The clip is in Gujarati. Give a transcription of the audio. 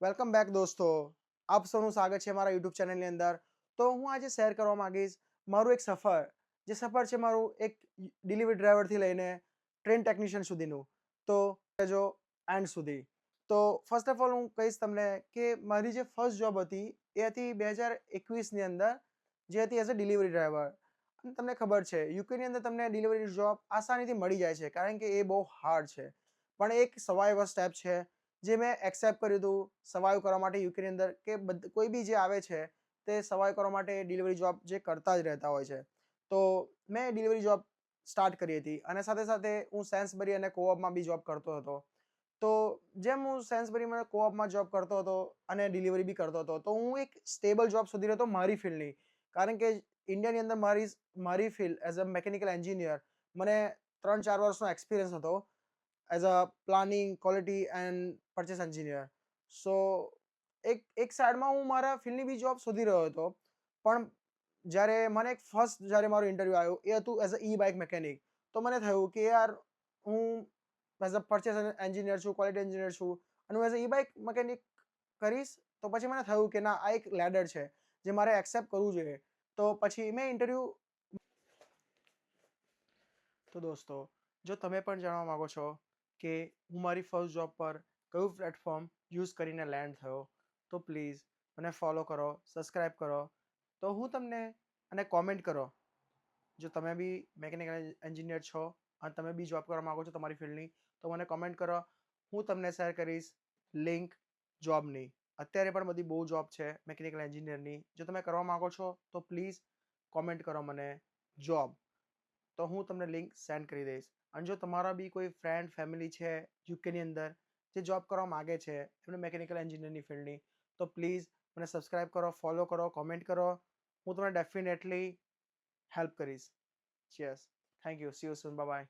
વેલકમ બેક દોસ્તો. આપ સૌનું સ્વાગત છે મારા યુટ્યુબ ચેનલની અંદર. તો હું આજે શેર કરવા માંગીશ મારું એક સફર, જે સફર છે મારું એક ડિલિવરી ડ્રાઈવરથી લઈને ટ્રેન ટેકનિશિયન સુધીનું. તો જો એન્ડ સુધી. તો ફર્સ્ટ ઓફ ઓલ હું કહીશ તમને કે મારી જે ફર્સ્ટ જોબ હતી એ હતી 2021ની અંદર, જે હતી એઝ અ ડિલિવરી ડ્રાઈવર. અને તમને ખબર છે યુકેની અંદર તમને ડિલિવરી જોબ આસાનીથી મળી જાય છે, કારણ કે એ બહુ હાર્ડ છે. પણ એક સર્વાઈવલ સ્ટેપ છે જે મેં એક્સેપ્ટ કર્યું હતું સર્વાઈવ કરવા માટે યુકેની અંદર, કે કોઈ બી જે આવે છે તે સર્વાઈવ કરવા માટે ડિલિવરી જોબ જે કરતા જ રહેતા હોય છે. તો મેં ડિલિવરી જોબ સ્ટાર્ટ કરી હતી અને સાથે સાથે હું સેન્સબરી અને કોઓપમાં બી જોબ કરતો હતો. તો જેમ હું સેન્સબરી અને કોઓપમાં જોબ કરતો હતો અને ડિલિવરી બી કરતો હતો, તો હું એક સ્ટેબલ જોબ શોધી રહ્યો હતો મારી ફિલ્ડની. કારણ કે ઇન્ડિયાની અંદર મારી field as a mechanical engineer, મને 3-4 વર્ષનો એક્સપિરિયન્સ હતો as a planning, quality and purchase engineer. So એક સાઈડમાં હું મારા ફિલ્ડની બી જોબ શોધી રહ્યો હતો. પણ જ્યારે મારું ઇન્ટરવ્યૂ આવ્યું એ હતું as a E bike mechanic. તો મને થયું કે યાર, હું એઝ અ પરચેસ એન્જિનિયર છું, ક્વોલિટી એન્જિનિયર છું, અને હું as a E bike mechanic કરીશ. તો પછી મને થયું કે ના, આ એક લેડર છે જે મારે એક્સેપ્ટ કરવું જોઈએ. તો પછી મેં ઇન્ટરવ્યૂ. તો દોસ્તો, જો તમે પણ જાણવા માંગો છો કે હું મારી ફર્સ્ટ જોબ પર કયું પ્લેટફોર્મ યુઝ કરીને લેન્ડ થયો, તો પ્લીઝ મને ફોલો કરો, સબસ્ક્રાઈબ કરો. તો હું તમને અને કોમેન્ટ કરો. જો તમે બી મેકેનિકલ એન્જિનિયર છો અને તમે બી જોબ કરવા માંગો છો તમારી ફિલ્ડની, તો મને કોમેન્ટ કરો. હું તમને શેર કરીશ લિંક જોબની. અત્યારે પણ બધી બહુ જોબ છે મેકેનિકલ એન્જિનિયરની. જો તમે કરવા માંગો છો તો પ્લીઝ કોમેન્ટ કરો મને જોબ, તો હું તમને લિંક સેન્ડ કરી દઈશ. અને જો તમારા બી કોઈ ફ્રેન્ડ ફેમિલી છે યુકેની અંદર જે જોબ કરવા માગે છે એમને મેકેનિકલ એન્જિનિયરની ફિલ્ડની, તો પ્લીઝ મને સબસ્ક્રાઈબ કરો, ફોલો કરો, કોમેન્ટ કરો. હું તમને ડેફિનેટલી હેલ્પ કરીશ. Cheers. Thank you. C you soon. Bye bye.